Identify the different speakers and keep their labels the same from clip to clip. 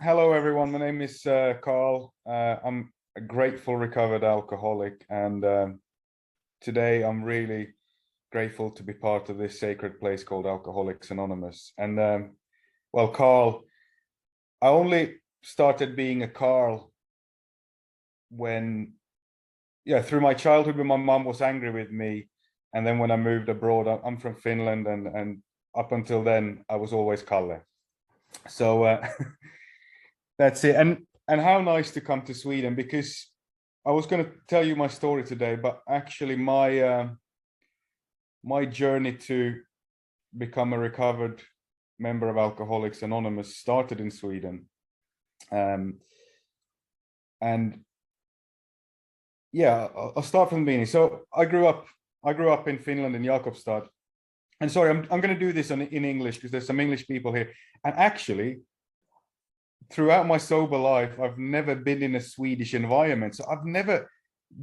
Speaker 1: Hello, everyone. My name is Carl. I'm a grateful recovered alcoholic, and today I'm really grateful to be part of this sacred place called Alcoholics Anonymous. And well, Carl, I only started being a Carl when, through my childhood when my mom was angry with me, and then when I moved abroad. I'm from Finland, and up until then I was always Kalle. So that's it. And how nice to come to Sweden, because I was going to tell you my story today, but actually my journey to become a recovered member of Alcoholics Anonymous started in Sweden. And yeah, I'll start from the beginning. So I grew up in Finland, in Jakobstad. And sorry, I'm going to do this in English because there's some English people here. And actually, throughout my sober life, I've never been in a Swedish environment. So I've never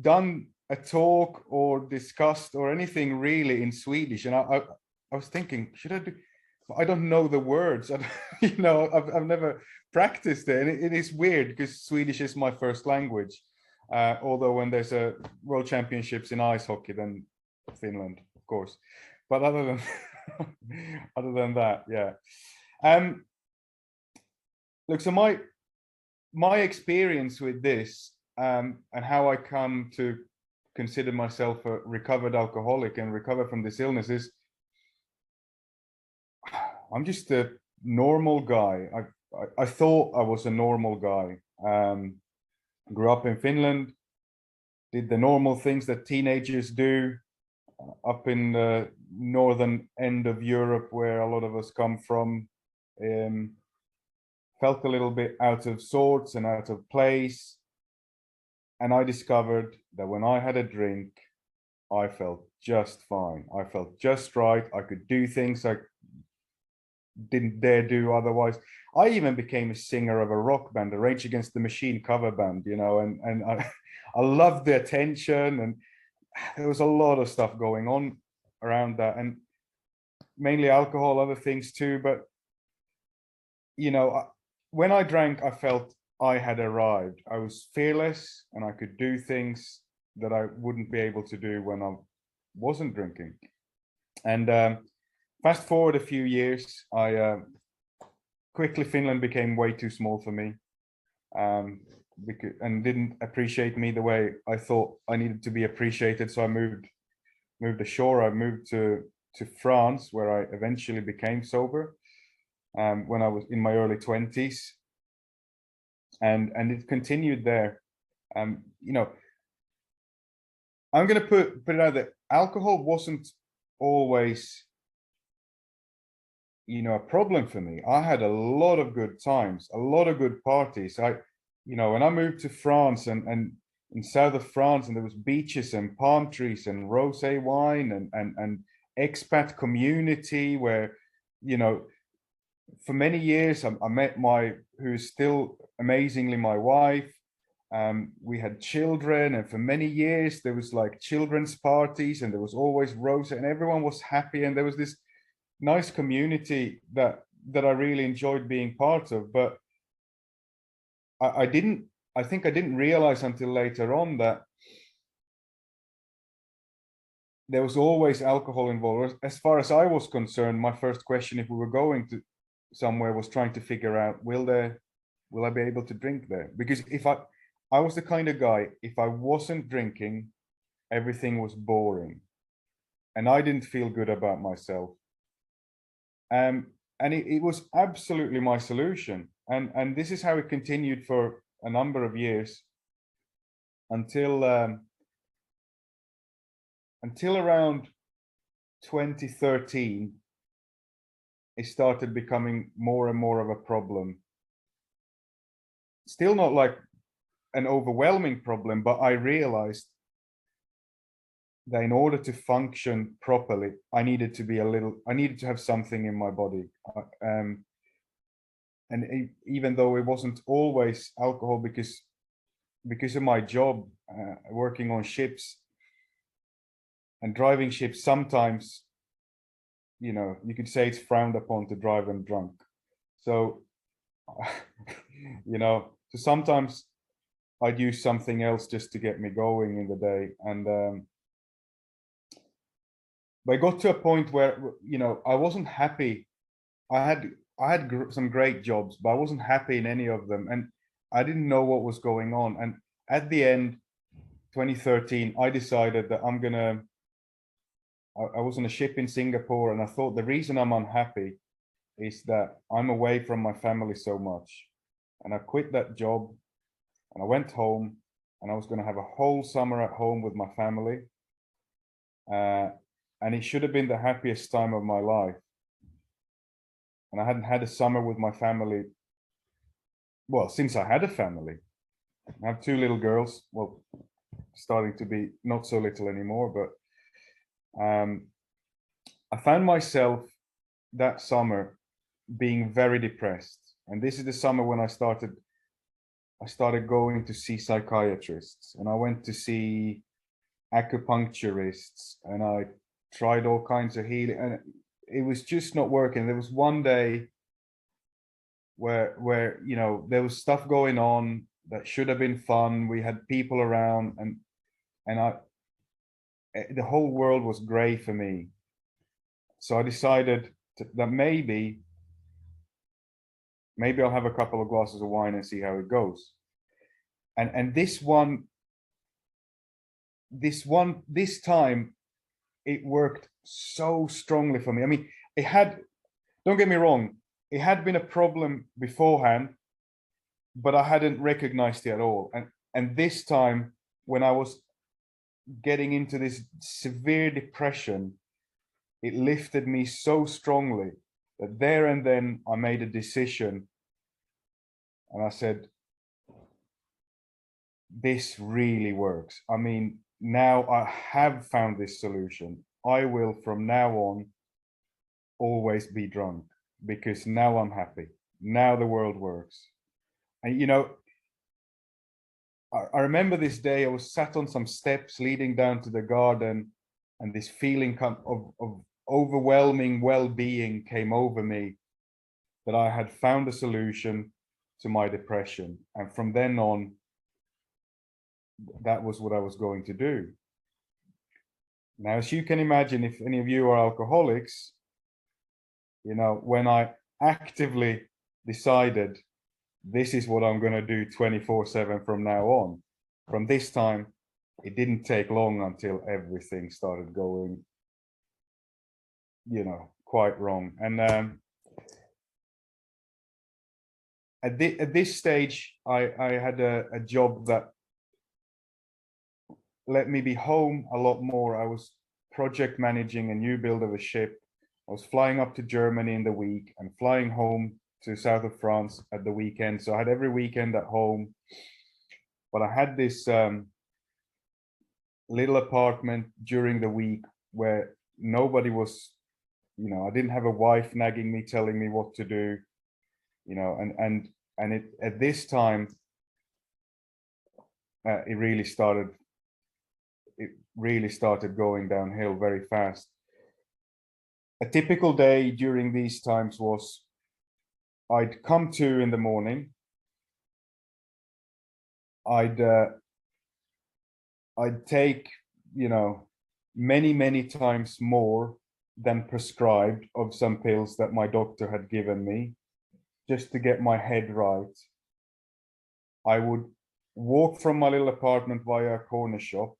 Speaker 1: done a talk or discussed or anything really in Swedish. And I was thinking, should I do? I don't know the words. I've never practiced it. And it is weird because Swedish is my first language. Although when there's a world championships in ice hockey, then Finland, of course. But other than that, yeah. Look, so my experience with this and how I come to consider myself a recovered alcoholic and recover from this illness is I'm just a normal guy. I thought I was a normal guy. Grew up in Finland, did the normal things that teenagers do up in the northern end of Europe, where a lot of us come from. Felt a little bit out of sorts and out of place. And I discovered that when I had a drink, I felt just fine. I felt just right. I could do things I didn't dare do otherwise. I even became a singer of a rock band, a Rage Against the Machine cover band, and I loved the attention, and there was a lot of stuff going on around that, and mainly alcohol, other things too. But, when I drank, I felt I had arrived. I was fearless and I could do things that I wouldn't be able to do when I wasn't drinking. And fast forward a few years, quickly Finland became way too small for me, and didn't appreciate me the way I thought I needed to be appreciated. So I moved ashore. I moved to France, where I eventually became sober. When I was in my early 20s, and it continued there. I'm going to put it out that alcohol wasn't always, a problem for me. I had a lot of good times, a lot of good parties. When I moved to France and in south of France, and there was beaches and palm trees and rosé wine and expat community where, for many years, I met who is still amazingly my wife. We had children, and for many years there was like children's parties, and there was always rosé, and everyone was happy, and there was this nice community that I really enjoyed being part of. But I think I didn't realize until later on that there was always alcohol involved. As far as I was concerned, my first question, if we were going to somewhere, was trying to figure out, will I be able to drink there? Because if I was the kind of guy, if I wasn't drinking, everything was boring and I didn't feel good about myself. And it was absolutely my solution. And this is how it continued for a number of years until around 2013. It started becoming more and more of a problem. Still not like an overwhelming problem, but I realized that in order to function properly, I needed to have something in my body. And even though it wasn't always alcohol, because of my job, working on ships and driving ships, sometimes, you could say it's frowned upon to drive them drunk. So you know. So sometimes I'd use something else just to get me going in the day. And but I got to a point where, you know, I wasn't happy. I had some great jobs, but I wasn't happy in any of them, and I didn't know what was going on. And at the end, 2013, I decided that I was on a ship in Singapore, and I thought the reason I'm unhappy is that I'm away from my family so much. And I quit that job and I went home, and I was going to have a whole summer at home with my family. And it should have been the happiest time of my life. And I hadn't had a summer with my family, well, since I had a family. I have two little girls, well, starting to be not so little anymore, but I found myself that summer being very depressed. And this is the summer when I started going to see psychiatrists, and I went to see acupuncturists, and I tried all kinds of healing, and it was just not working. There was one day where you know, there was stuff going on that should have been fun. We had people around, and the whole world was gray for me. So I decided that maybe I'll have a couple of glasses of wine and see how it goes. And this time, it worked so strongly for me. I mean, don't get me wrong, it had been a problem beforehand, but I hadn't recognized it at all. And this time, when I was getting into this severe depression, it lifted me so strongly that there and then I made a decision, and I said, this really works. I mean, now I have found this solution. I will from now on always be drunk, because now I'm happy. Now the world works. And you know, I remember this day, I was sat on some steps leading down to the garden, and this feeling of overwhelming well-being came over me, that I had found a solution to my depression. And from then on, that was what I was going to do. Now, as you can imagine, if any of you are alcoholics, you know, when I actively decided this is what I'm going to do 24/7 from now on, from this time, it didn't take long until everything started going, you know, quite wrong. And at this stage, I had a job that let me be home a lot more. I was project managing a new build of a ship. I was flying up to Germany in the week and flying home to south of France at the weekend. So I had every weekend at home. But I had this little apartment during the week where nobody was, you know, I didn't have a wife nagging me, telling me what to do, you know, and it at this time, it really started going downhill very fast. A typical day during these times was, I'd come to in the morning, I'd take, you know, many times more than prescribed of some pills that my doctor had given me, just to get my head right. I would walk from my little apartment via a corner shop,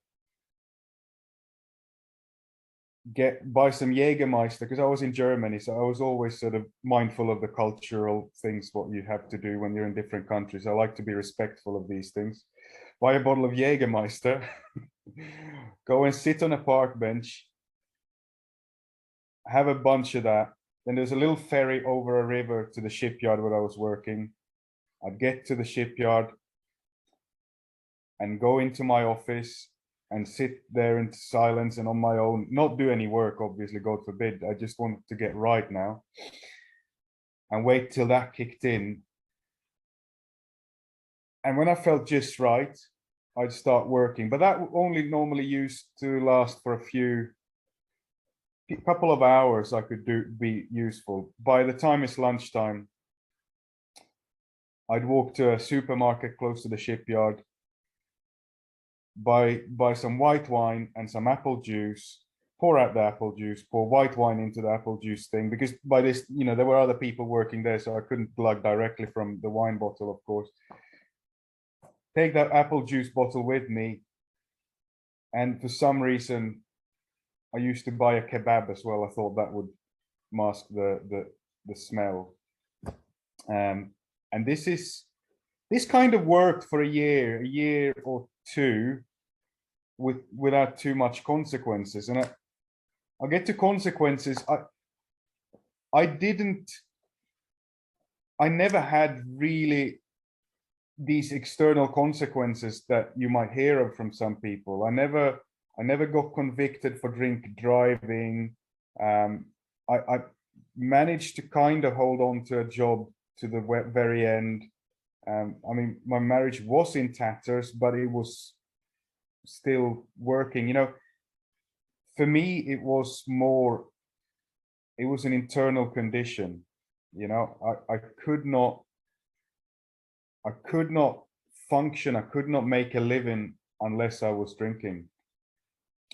Speaker 1: buy some Jägermeister, because I was in Germany, so I was always sort of mindful of the cultural things, what you have to do when you're in different countries. I like to be respectful of these things. Buy a bottle of Jägermeister, go and sit on a park bench, have a bunch of that. Then there's a little ferry over a river to the shipyard where I was working. I'd get to the shipyard and go into my office and sit there in silence and on my own, not do any work, obviously, God forbid. I just wanted to get right now and wait till that kicked in. And when I felt just right, I'd start working. But that only normally used to last for a couple of hours. I could be useful. By the time it's lunchtime, I'd walk to a supermarket close to the shipyard, buy some white wine and some apple juice, pour out the apple juice, pour white wine into the apple juice thing, because by this, there were other people working there, so I couldn't plug directly from the wine bottle, of course. Take that apple juice bottle with me, and for some reason, I used to buy a kebab as well. I thought that would mask the smell. And this kind of worked for a year or two, without too much consequences. And I'll get to consequences. I never had really these external consequences that you might hear of from some people. I never got convicted for drink driving. I managed to kind of hold on to a job to the very end. I mean, my marriage was in tatters, but it was still working. For me, it was an internal condition. I could not function. I could not make a living unless I was drinking.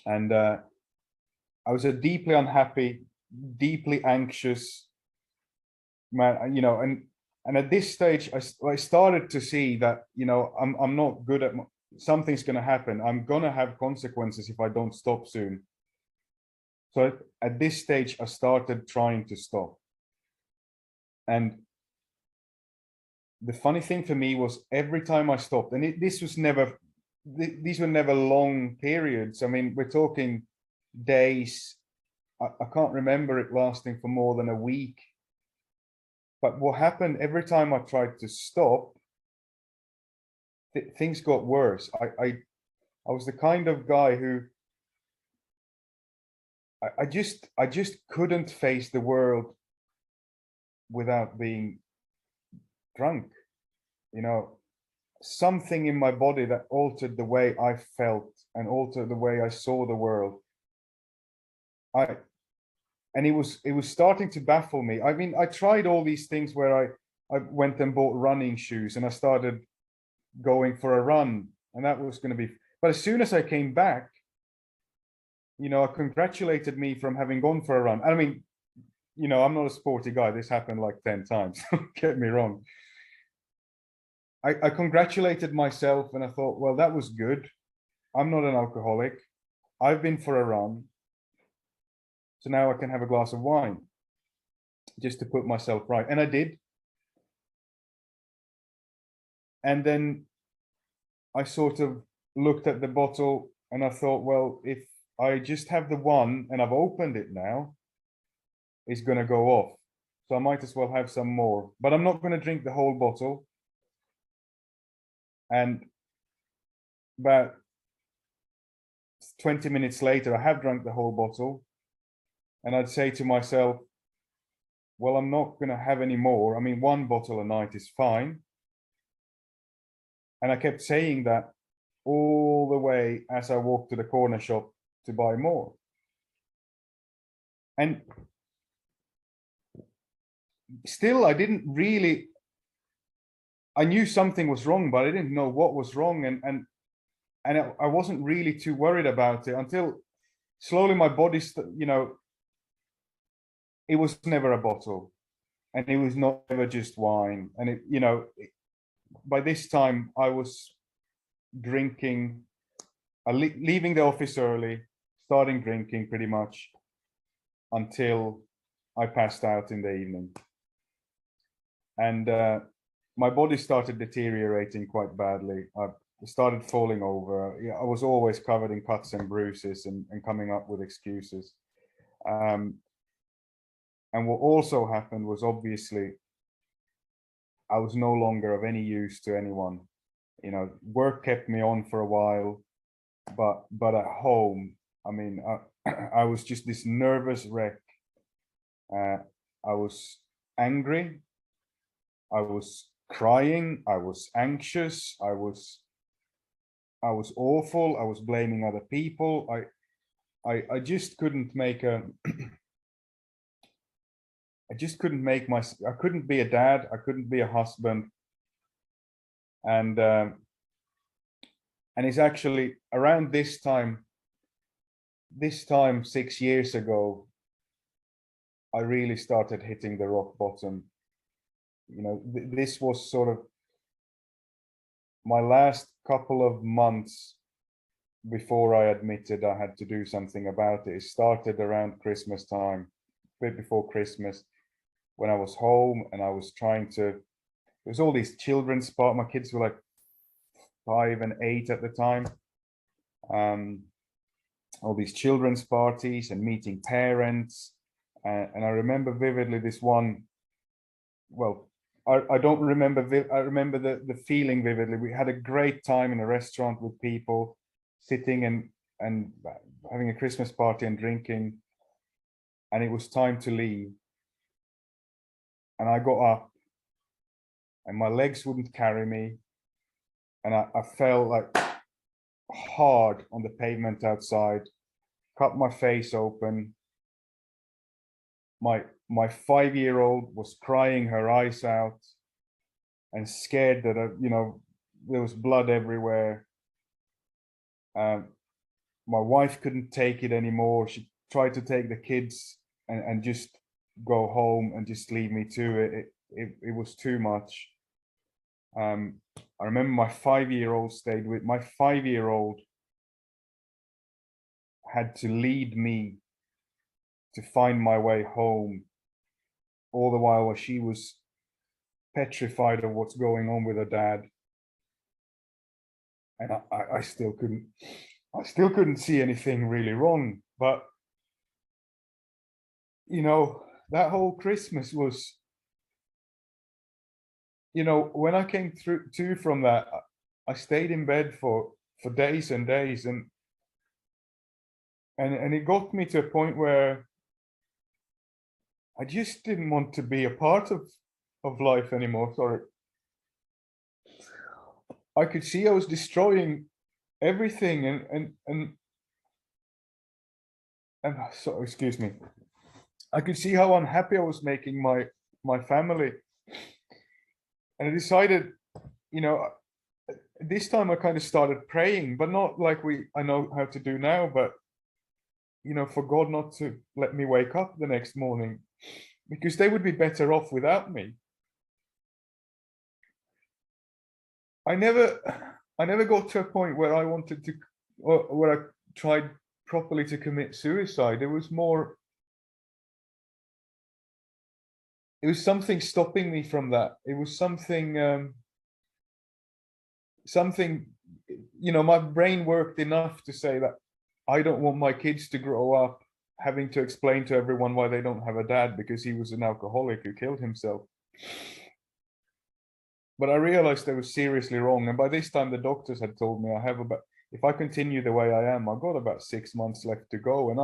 Speaker 1: And I was a deeply unhappy, deeply anxious man, and at this stage, I started to see that, I'm not good at, something's going to happen. I'm going to have consequences if I don't stop soon. So at this stage, I started trying to stop. And the funny thing for me was every time I stopped, and these were never long periods. I mean, we're talking days. I can't remember it lasting for more than a week. But what happened every time I tried to stop, things got worse. I was the kind of guy who I just couldn't face the world without being drunk. Something in my body that altered the way I felt and altered the way I saw the world. And it was starting to baffle me. I mean, I tried all these things where I went and bought running shoes and I started going for a run, and that was going to be, but as soon as I came back, I congratulated me from having gone for a run. I mean, I'm not a sporty guy. This happened like 10 times. Don't get me wrong. I congratulated myself and I thought, well, that was good. I'm not an alcoholic. I've been for a run. So now I can have a glass of wine just to put myself right. And I did. And then I sort of looked at the bottle and I thought, well, if I just have the one and I've opened it now, it's going to go off. So I might as well have some more, but I'm not going to drink the whole bottle. And about 20 minutes later, I have drunk the whole bottle. And I'd say to myself, well, I'm not going to have any more. I mean, one bottle a night is fine. And I kept saying that all the way as I walked to the corner shop to buy more. And still, I didn't really, I knew something was wrong, but I didn't know what was wrong. And I wasn't really too worried about it until slowly my body, it was never a bottle and it was not ever just wine. And by this time I was drinking, leaving the office early, starting drinking pretty much until I passed out in the evening. And my body started deteriorating quite badly. I started falling over. I was always covered in cuts and bruises and coming up with excuses. And what also happened was, obviously, I was no longer of any use to anyone. Work kept me on for a while, but at home, I mean, I was just this nervous wreck. I was angry. I was crying. I was anxious. I was awful. I was blaming other people. I just couldn't make a. I couldn't be a dad. I couldn't be a husband. And it's actually around this time 6 years ago, I really started hitting the rock bottom. You know, this was sort of my last couple of months before I admitted I had to do something about it. It started around Christmas time, a bit before Christmas, when I was home and I was trying to, there was all these children's parties. My kids were like 5 and 8 at the time. All these children's parties and meeting parents. And I remember vividly this one, well, I don't remember, I remember the feeling vividly. We had a great time in a restaurant with people sitting and having a Christmas party and drinking, and it was time to leave. And I got up and my legs wouldn't carry me. And I fell like hard on the pavement outside, cut my face open. My 5-year-old was crying her eyes out and scared that, you know, there was blood everywhere. My wife couldn't take it anymore. She tried to take the kids and just go home and just leave me to it. It was too much. I remember my 5-year-old stayed with, my 5-year-old had to lead me to find my way home, all the while she was petrified of what's going on with her dad. And I still couldn't see anything really wrong. But, you know, that whole Christmas was, you know, when I came through from that, I stayed in bed for days and days, and it got me to a point where I just didn't want to be a part of life anymore. Sorry. I could see I was destroying everything, and so, excuse me. I could see how unhappy I was making my family. And I decided, you know, this time I kind of started praying, but not like I know how to do now, but, you know, for God not to let me wake up the next morning, because they would be better off without me. I never got to a point where I wanted to, or where I tried properly to commit suicide. It was more, it was something stopping me from that. It was something, you know, my brain worked enough to say that I don't want my kids to grow up having to explain to everyone why they don't have a dad because he was an alcoholic who killed himself. But I realized I was seriously wrong. And by this time, the doctors had told me I have about, if I continue the way I am, I've got about 6 months left to go. And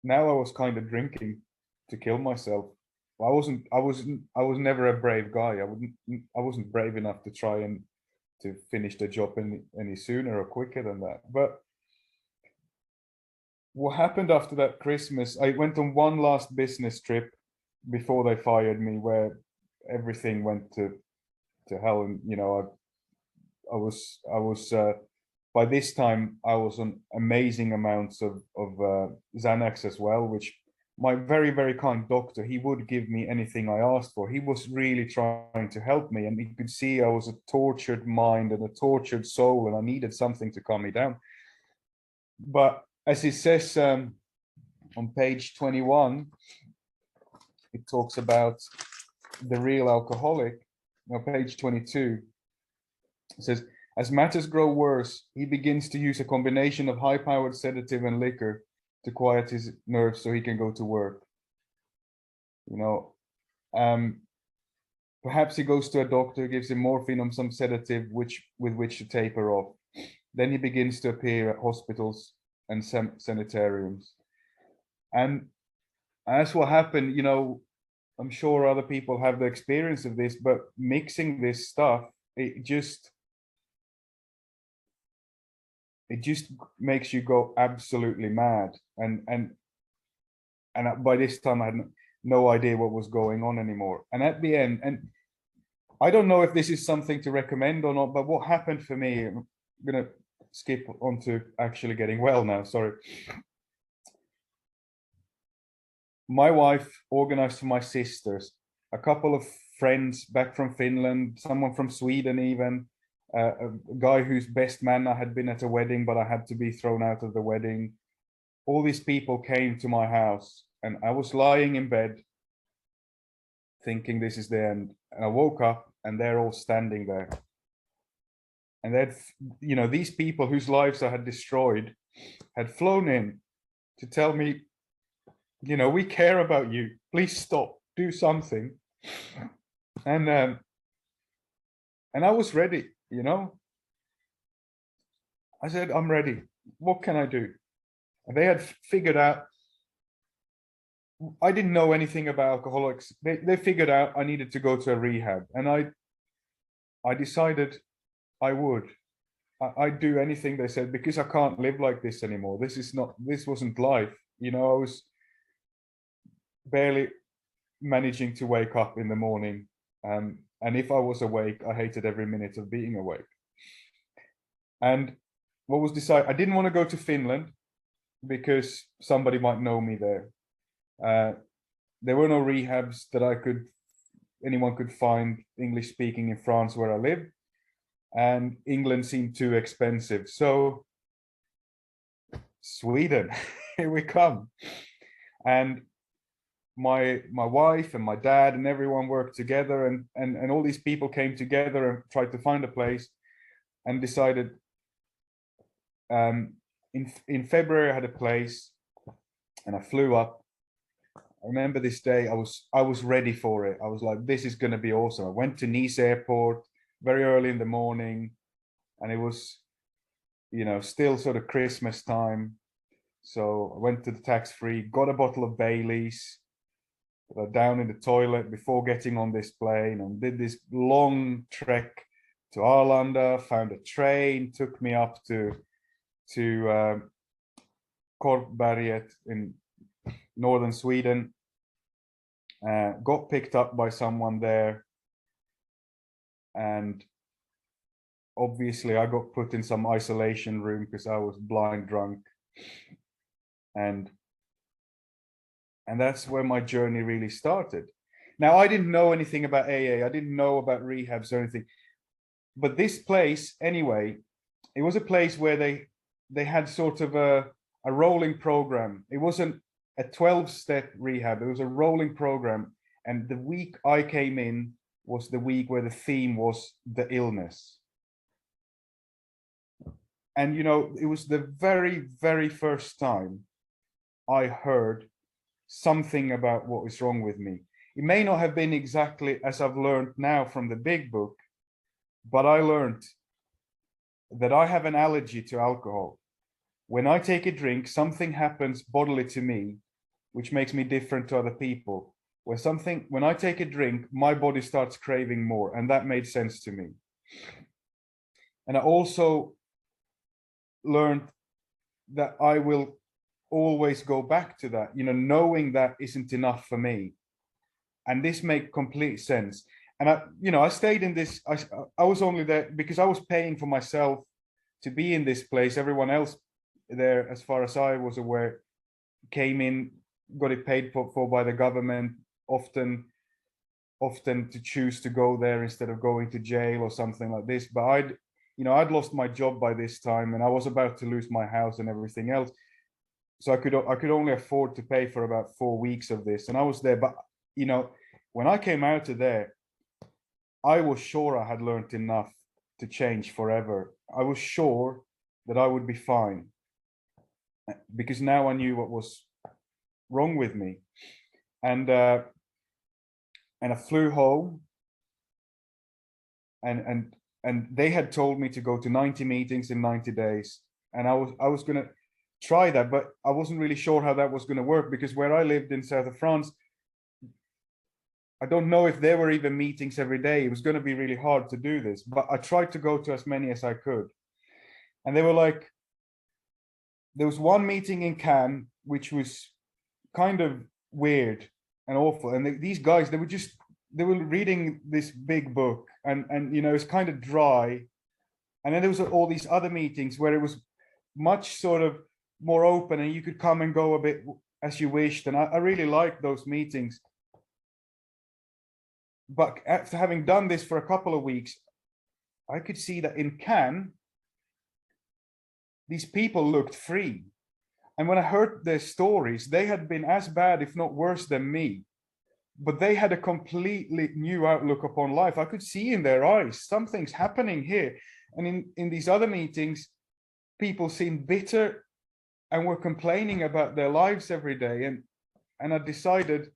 Speaker 1: now I was kind of drinking to kill myself. I was never a brave guy. I wasn't brave enough to try and to finish the job any sooner or quicker than that. But what happened after that Christmas, I went on one last business trip before they fired me, where everything went to hell. And, you know, I was by this time I was on amazing amounts of Xanax as well, which my very, very kind doctor, he would give me anything I asked for. He was really trying to help me, and he could see I was a tortured mind and a tortured soul, and I needed something to calm me down. But as it says on page 21, it talks about the real alcoholic. Now, page 22, it says, as matters grow worse, he begins to use a combination of high-powered sedative and liquor to quiet his nerves so he can go to work. You know, perhaps he goes to a doctor, gives him morphine or some sedative with which to taper off. Then he begins to appear at hospitals and sanitariums. And that's what happened. You know, I'm sure other people have the experience of this, but mixing this stuff, it just makes you go absolutely mad. And by this time I had no idea what was going on anymore. And at the end, and I don't know if this is something to recommend or not, but what happened for me, I'm gonna skip on to actually getting well now, sorry. My wife organized for my sisters, a couple of friends back from Finland, someone from Sweden even, a guy whose best man I had been at a wedding, but I had to be thrown out of the wedding. All these people came to my house and I was lying in bed thinking this is the end. And I woke up and they're all standing there. And they'd, you know, these people whose lives I had destroyed had flown in to tell me, you know, we care about you. Please stop, do something. And I was ready, you know. I said, I'm ready. What can I do? And they had figured out, I didn't know anything about alcoholics. They figured out I needed to go to a rehab. And I decided I would. I'd do anything they said because I can't live like this anymore. This wasn't life. You know, I was barely managing to wake up in the morning. And if I was awake, I hated every minute of being awake. And what was decided, I didn't want to go to Finland because somebody might know me there. There were no rehabs that anyone could find English speaking in France where I lived, and England seemed too expensive. So Sweden, here we come. And my wife and my dad and everyone worked together, and all these people came together and tried to find a place and decided in February I had a place and I flew up. I remember this day, I was ready for it. I was like, this is going to be awesome. I went to Nice airport very early in the morning, and it was, you know, still sort of Christmas time. So I went to the tax-free, got a bottle of Baileys, down in the toilet before getting on this plane, and did this long trek to Arlanda, found a train, took me up to Korpberget in northern Sweden, got picked up by someone there, and obviously I got put in some isolation room because I was blind drunk, and that's where my journey really started. Now, I didn't know anything about AA, I didn't know about rehabs or anything, but this place anyway, it was a place where they had sort of a rolling program. It wasn't a 12-step rehab, it was a rolling program. And the week I came in was the week where the theme was the illness. And, you know, it was the very, very first time I heard something about what was wrong with me. It may not have been exactly as I've learned now from the big book, but I learned that I have an allergy to alcohol. When I take a drink, something happens bodily to me, which makes me different to other people. When I take a drink, my body starts craving more, and that made sense to me. And I also learned that I will always go back to that, you know, knowing that isn't enough for me. And this made complete sense. And I stayed in this, I was only there because I was paying for myself to be in this place. Everyone else there, as far as I was aware, came in, got it paid for by the government, often to choose to go there instead of going to jail or something like this. But I'd lost my job by this time, and I was about to lose my house and everything else. So I could only afford to pay for about 4 weeks of this, and I was there. But you know, when I came out of there, I was sure I had learned enough to change forever. I was sure that I would be fine, because now I knew what was wrong with me. And I flew home, and they had told me to go to 90 meetings in 90 days, and I was going to try that, but I wasn't really sure how that was going to work, because where I lived in south of France, I don't know if there were even meetings every day. It was going to be really hard to do this, but I tried to go to as many as I could. And they were like, there was one meeting in Cannes, which was kind of weird and awful. And these guys, they were just they were reading this big book, and you know, it's kind of dry. And then there was all these other meetings where it was much sort of more open, and you could come and go a bit as you wished. And I really liked those meetings. But after having done this for a couple of weeks, I could see that in Cannes, these people looked free. And when I heard their stories, they had been as bad, if not worse than me. But they had a completely new outlook upon life. I could see in their eyes, something's happening here. And in these other meetings, people seemed bitter and were complaining about their lives every day. And I decided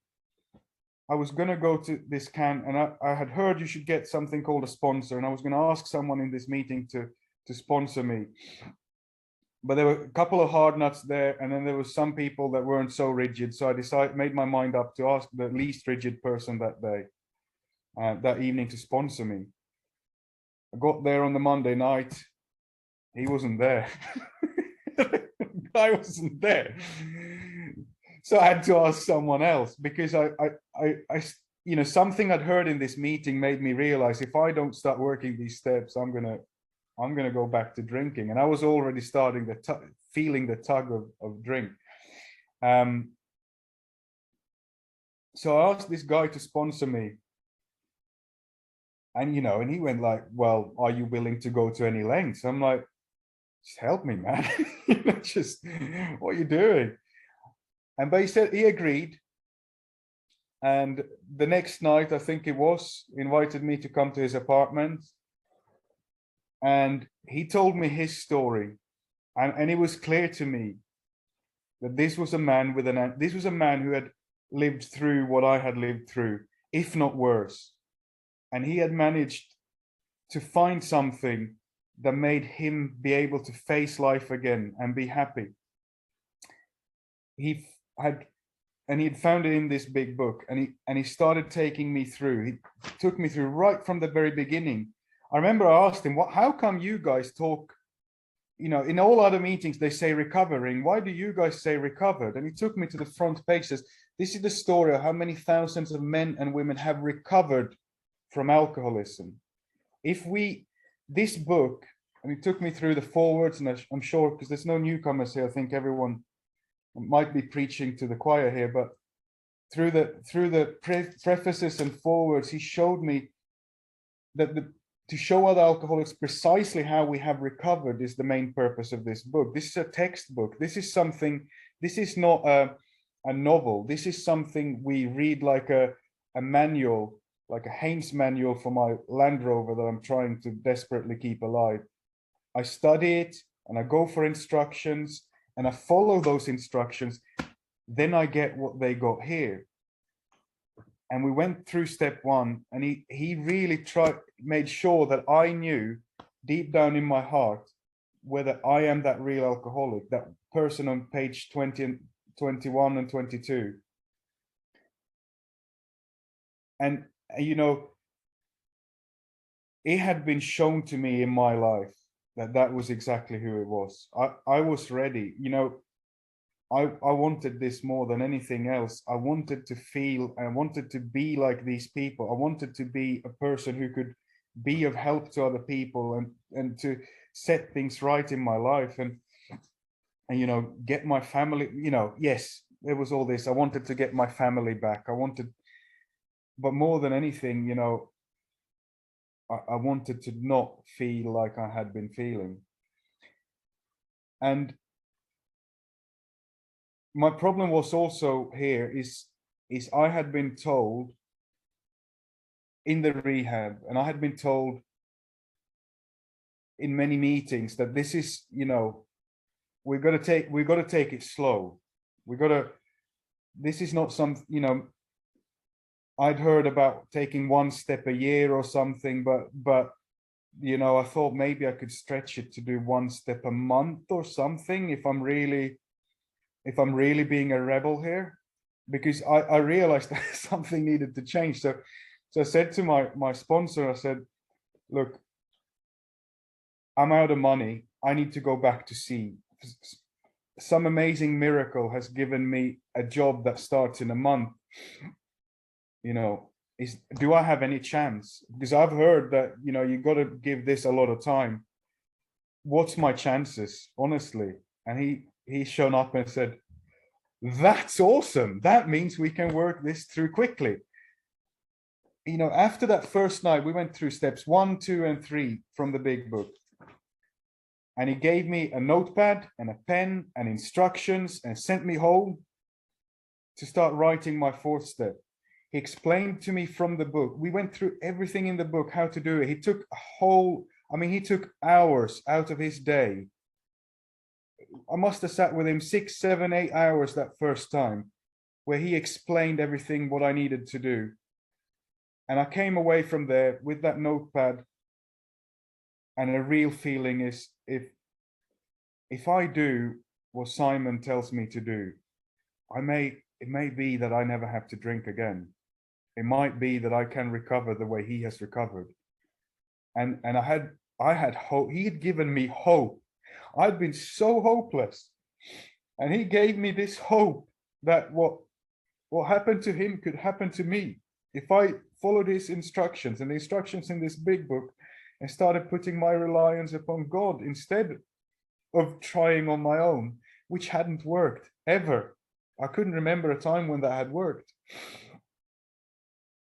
Speaker 1: I was going to go to this Cannes, and I had heard you should get something called a sponsor, and I was going to ask someone in this meeting to sponsor me. But there were a couple of hard nuts there, and then there was some people that weren't so rigid. So I made my mind up to ask the least rigid person that day, that evening, to sponsor me. I got there on the Monday night. He wasn't there. I wasn't there. So I had to ask someone else, because I you know, something I'd heard in this meeting made me realize, if I don't start working these steps, I'm gonna go back to drinking. And I was already starting feeling the tug of drink. So I asked this guy to sponsor me, and you know, and he went like, well, are you willing to go to any lengths? I'm like, just help me, man. You know, just, what are you doing? But he said he agreed. And the next night, I think it was, invited me to come to his apartment. And he told me his story. And it was clear to me that this was a man who had lived through what I had lived through, if not worse. And he had managed to find something that made him be able to face life again and be happy. He'd found it in this big book, and he started taking me through. He took me through right from the very beginning. I remember I asked him, how come you guys talk, you know, in all other meetings they say recovering, why do you guys say recovered? And he took me to the front page, says, this is the story of how many thousands of men and women have recovered from alcoholism. This book, and he took me through the forewords, and I'm sure, because there's no newcomers here, I think everyone might be preaching to the choir here, but through the prefaces and forewords, he showed me that to show other alcoholics precisely how we have recovered is the main purpose of this book. This is a textbook. This is not a novel. This is something we read like a manual, like a Haynes manual for my Land Rover that I'm trying to desperately keep alive. I study it, and I go for instructions, and I follow those instructions. Then I get what they got here. And we went through step one, and he really made sure that I knew deep down in my heart whether I am that real alcoholic, that person on page 20 and 21 and 22. And you know, it had been shown to me in my life that was exactly who it was. I was ready, you know. I wanted this more than anything else. I wanted to feel, I wanted to be like these people. I wanted to be a person who could be of help to other people, and to set things right in my life, and you know, get my family, you know. Yes, there was all this. I wanted to get my family back. But more than anything, you know, I wanted to not feel like I had been feeling. And my problem was also here is I had been told in the rehab, and I had been told in many meetings, that this is, you know, we've got to take it slow. This is not some, you know, I'd heard about taking one step a year or something, but you know, I thought maybe I could stretch it to do one step a month or something, if I'm really being a rebel here, because I realized that something needed to change. So I said to my sponsor, I said, look, I'm out of money. I need to go back to sea. Some amazing miracle has given me a job that starts in a month. You know, is, do I have any chance? Because I've heard that, you know, you got to give this a lot of time. What's my chances, honestly? And he shown up and said, that's awesome. That means we can work this through quickly. You know, after that first night, we went through steps 1, 2, and 3 from the big book. And he gave me a notepad and a pen and instructions and sent me home to start writing my 4th step. He explained to me from the book. We went through everything in the book, how to do it. He took he took hours out of his day. I must have sat with him 6, 7, 8 hours that first time, where he explained everything what I needed to do. And I came away from there with that notepad, and a real feeling is, if I do what Simon tells me to do, it may be that I never have to drink again. It might be that I can recover the way he has recovered. And I had hope. He had given me hope. I'd been so hopeless, and he gave me this hope that what happened to him could happen to me if I followed his instructions and the instructions in this big book, and started putting my reliance upon God instead of trying on my own, which hadn't worked ever. I couldn't remember a time when that had worked.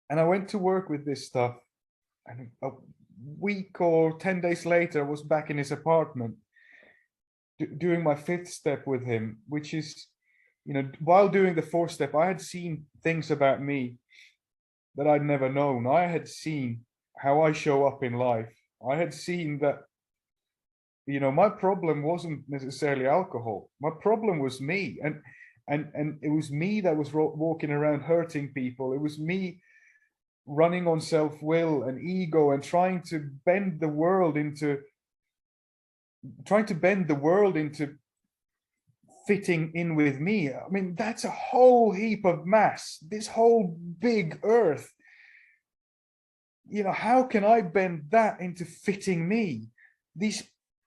Speaker 1: And I went to work with this stuff, and a week or 10 days later, I was back in his apartment doing my 5th step with him, which is, you know, while doing the 4th step, I had seen things about me that I'd never known. I had seen how I show up in life. I had seen that, you know, my problem wasn't necessarily alcohol. My problem was me. And it was me that was walking around hurting people. It was me running on self-will and ego and trying to bend the world into fitting in with me. I mean, that's a whole heap of mass, this whole big earth. You know, how can I bend that into fitting me? These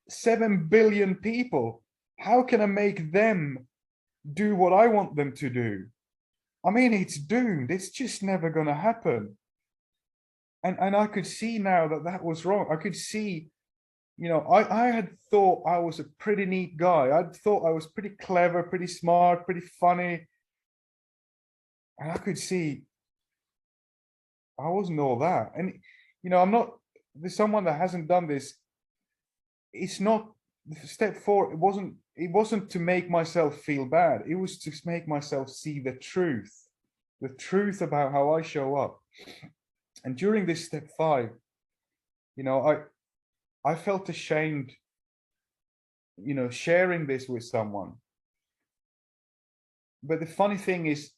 Speaker 1: 7 billion people, how can I make them do what I want them to do? I mean, it's doomed. It's just never going to happen. And I could see now that that was wrong. I could see, you know, I had thought I was a pretty neat guy. I'd thought I was pretty clever, pretty smart, pretty funny. And I could see I wasn't all that. And, you know, there's someone that hasn't done this. It's not step 4. It wasn't to make myself feel bad. It was to make myself see the truth about how I show up. And during this step 5, you know, I felt ashamed, you know, sharing this with someone. But the funny thing is,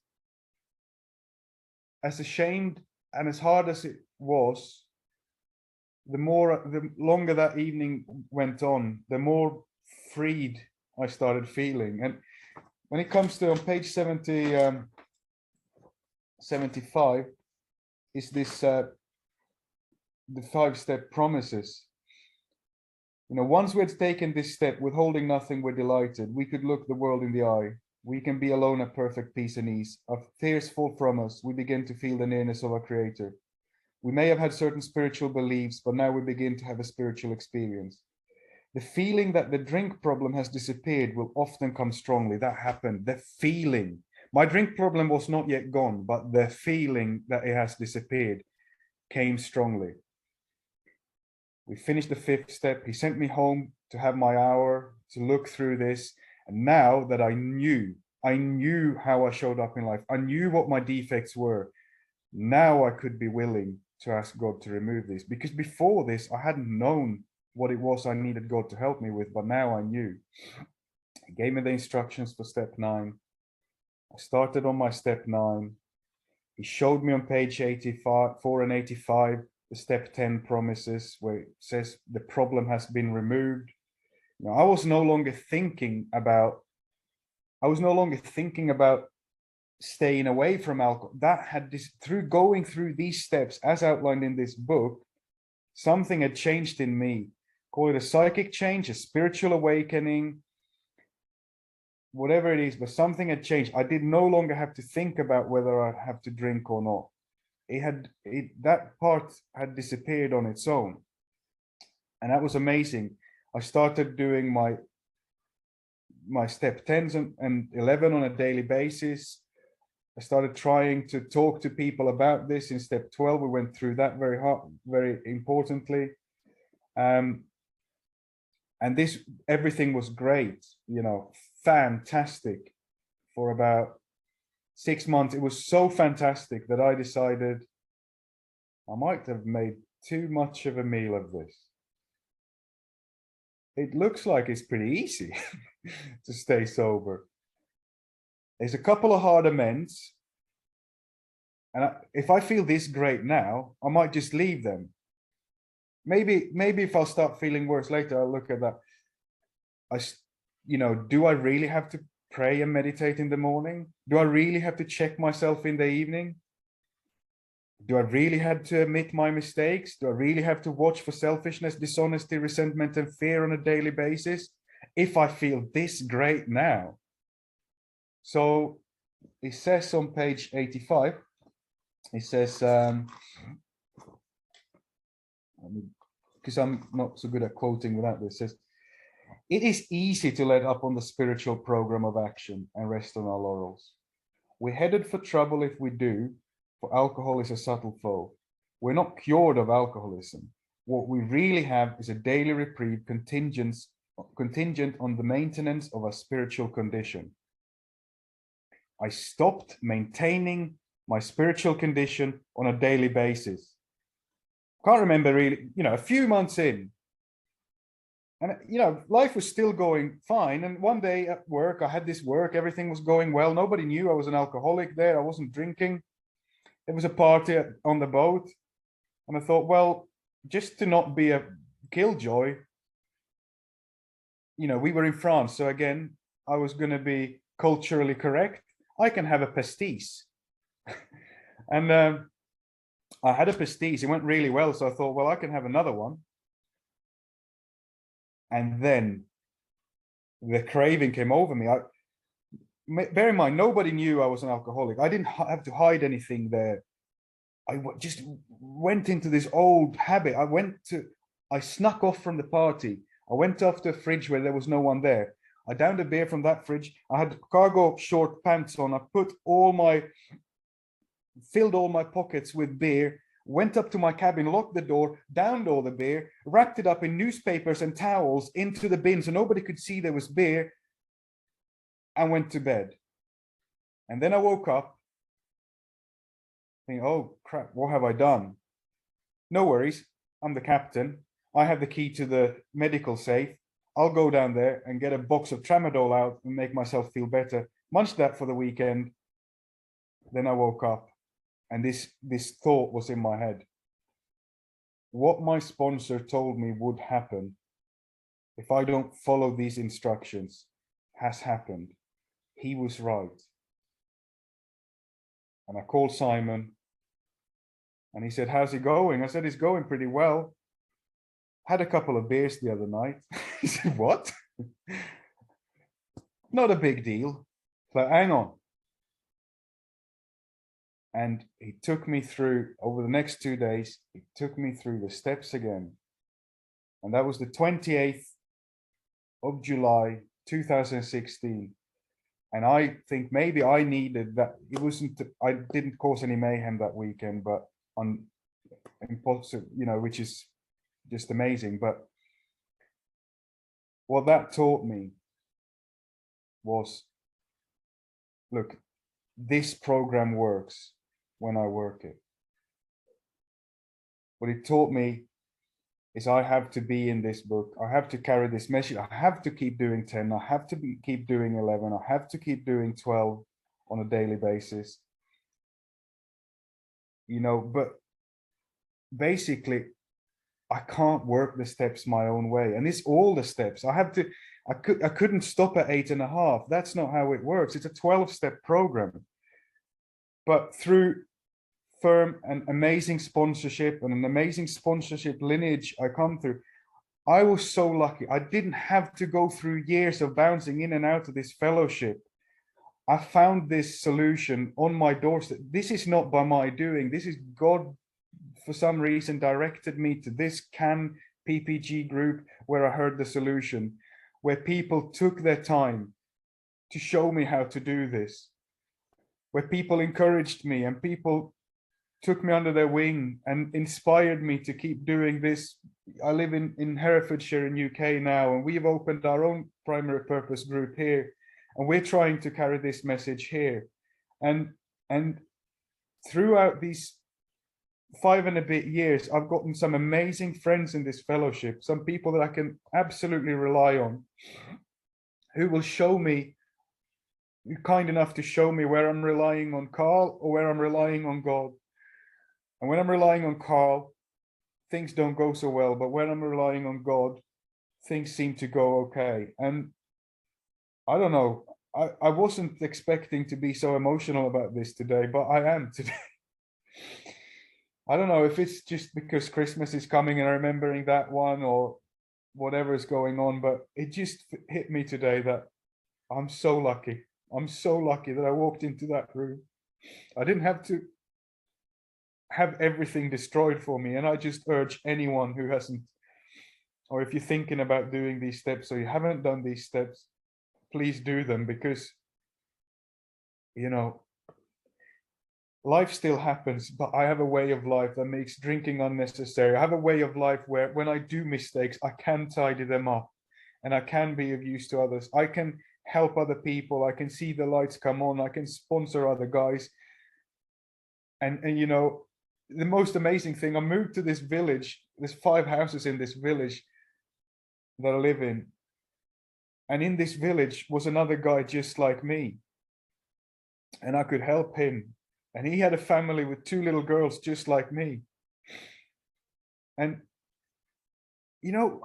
Speaker 1: as ashamed and as hard as it was, the longer that evening went on, the more freed I started feeling. And when it comes to on page 75, is this the 5-step promises. You know, once we had taken this step, withholding nothing, we're delighted. We could look the world in the eye. We can be alone at perfect peace and ease. Our fears fall from us. We begin to feel the nearness of our Creator. We may have had certain spiritual beliefs, but now we begin to have a spiritual experience. The feeling that the drink problem has disappeared will often come strongly. That happened. The feeling. My drink problem was not yet gone, but the feeling that it has disappeared came strongly. We finished the 5th step. He sent me home to have my hour to look through this. And now that I knew how I showed up in life, I knew what my defects were. Now I could be willing to ask God to remove this, because before this, I hadn't known what it was I needed God to help me with, but now I knew. He gave me the instructions for step 9. I started on my step 9. He showed me on page 84 and 85, the step 10 promises, where it says the problem has been removed. Now, I was no longer thinking about staying away from alcohol. That had this, through going through these steps as outlined in this book, something had changed in me. Call it a psychic change, a spiritual awakening, whatever it is, but something had changed. I did no longer have to think about whether I have to drink or not. that part had disappeared on its own. And that was amazing. I started doing my step 10s and 11 on a daily basis. I started trying to talk to people about this in step 12. We went through that very hard, very importantly. And this, everything was great, you know, fantastic for about 6 months. It was so fantastic that I decided I might have made too much of a meal of this. It looks like it's pretty easy to stay sober. There's a couple of hard amends. And if I feel this great now, I might just leave them. Maybe if I'll start feeling worse later, I'll look at that. Do I really have to pray and meditate in the morning? Do I really have to check myself in the evening? Do I really have to admit my mistakes? Do I really have to watch for selfishness, dishonesty, resentment, and fear on a daily basis? If I feel this great now. So it says on page 85, it says, because I'm not so good at quoting without this, it says, it is easy to let up on the spiritual program of action and rest on our laurels. We're headed for trouble if we do, for alcohol is a subtle foe. We're not cured of alcoholism. What we really have is a daily reprieve contingent on the maintenance of our spiritual condition. I stopped maintaining my spiritual condition on a daily basis. Can't remember really, a few months in. And, life was still going fine. And one day at work, I had this work, everything was going well. Nobody knew I was an alcoholic there. I wasn't drinking. There was a party on the boat. And I thought, well, just to not be a killjoy, we were in France. So again, I was going to be culturally correct. I can have a pastis. And I had a pastis. It went really well. So I thought, well, I can have another one. And then the craving came over me. Bear in mind, nobody knew I was an alcoholic. I didn't have to hide anything there. I just went into this old habit. I snuck off from the party. I went off to a fridge where there was no one there. I downed a beer from that fridge. I had cargo short pants on. I filled all my pockets with beer, went up to my cabin, locked the door, downed all the beer, wrapped it up in newspapers and towels into the bin so nobody could see there was beer, and went to bed. And then I woke up thinking, oh crap, what have I done? No worries, I'm the captain. I have the key to the medical safe. I'll go down there and get a box of tramadol out and make myself feel better. Munched that for the weekend. Then I woke up and this thought was in my head. What my sponsor told me would happen if I don't follow these instructions has happened. He was right. And I called Simon and he said, how's it going? I said, it's going pretty well. Had a couple of beers the other night. He said, what? Not a big deal. So hang on. And he took me through, over the next 2 days, he took me through the steps again. And that was the 28th of July, 2016. And I think maybe I needed that. I didn't cause any mayhem that weekend, but which is just amazing. But what that taught me was, look, this program works when I work it. What it taught me is I have to be in this book. I have to carry this message. I have to keep doing 10. I have to keep doing 11. I have to keep doing 12 on a daily basis. But basically, I can't work the steps my own way. And it's all the steps. I couldn't stop at 8.5. That's not how it works. It's a 12-step program. But through firm and amazing sponsorship and an amazing sponsorship lineage I come through, I was so lucky. I didn't have to go through years of bouncing in and out of this fellowship. I found this solution on my doorstep. This is not by my doing. This is God, for some reason, directed me to this CAN PPG group where I heard the solution, where people took their time to show me how to do this, where people encouraged me and people took me under their wing and inspired me to keep doing this. I live in Herefordshire in UK now, and we've opened our own primary purpose group here, and we're trying to carry this message here. And throughout these 5 and a bit years, I've gotten some amazing friends in this fellowship, some people that I can absolutely rely on, who will show me, kind enough to show me where I'm relying on Carl or where I'm relying on God. And when I'm relying on Carl, things don't go so well, but when I'm relying on God, things seem to go okay. And I don't know, I wasn't expecting to be so emotional about this today, but I am today. I don't know if it's just because Christmas is coming and remembering that one or whatever is going on, but it just hit me today that I'm so lucky. I'm so lucky that I walked into that room. I didn't have to have everything destroyed for me. And I just urge anyone who hasn't, or if you're thinking about doing these steps or you haven't done these steps, please do them, because, you know, life still happens, but I have a way of life that makes drinking unnecessary. I have a way of life where when I do mistakes, I can tidy them up and I can be of use to others. I can help other people. I can see the lights come on. I can sponsor other guys. And you know, the most amazing thing, I moved to this village. There's 5 houses in this village that I live in. And in this village was another guy just like me. And I could help him. And he had a family with 2 little girls just like me. And, you know,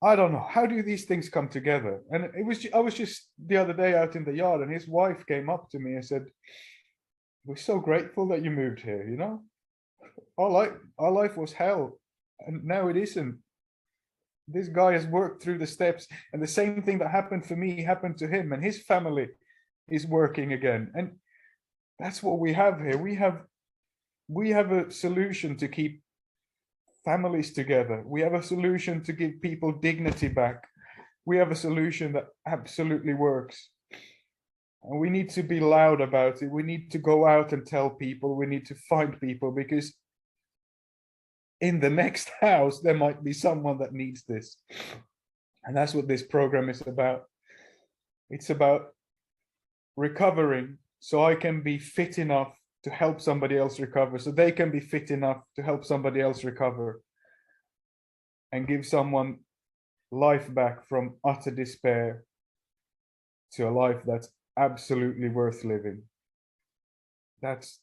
Speaker 1: I don't know, how do these things come together? And I was just the other day out in the yard, and his wife came up to me and said, "We're so grateful that you moved here, you know? Our life was hell, and now it isn't. This guy has worked through the steps, and the same thing that happened for me happened to him, and his family is working again." And that's what we have here. We have a solution to keep families together. We have a solution to give people dignity back. We have a solution that absolutely works. And we need to be loud about it. We need to go out and tell people. We need to find people, because in the next house, there might be someone that needs this. And that's what this program is about. It's about recovering so I can be fit enough to help somebody else recover, so they can be fit enough to help somebody else recover, and give someone life back from utter despair to a life that's absolutely worth living. That's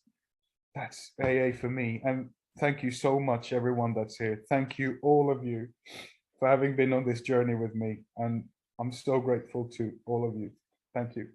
Speaker 1: AA for me. And thank you so much, everyone that's here. Thank you, all of you, for having been on this journey with me. And I'm so grateful to all of you. Thank you.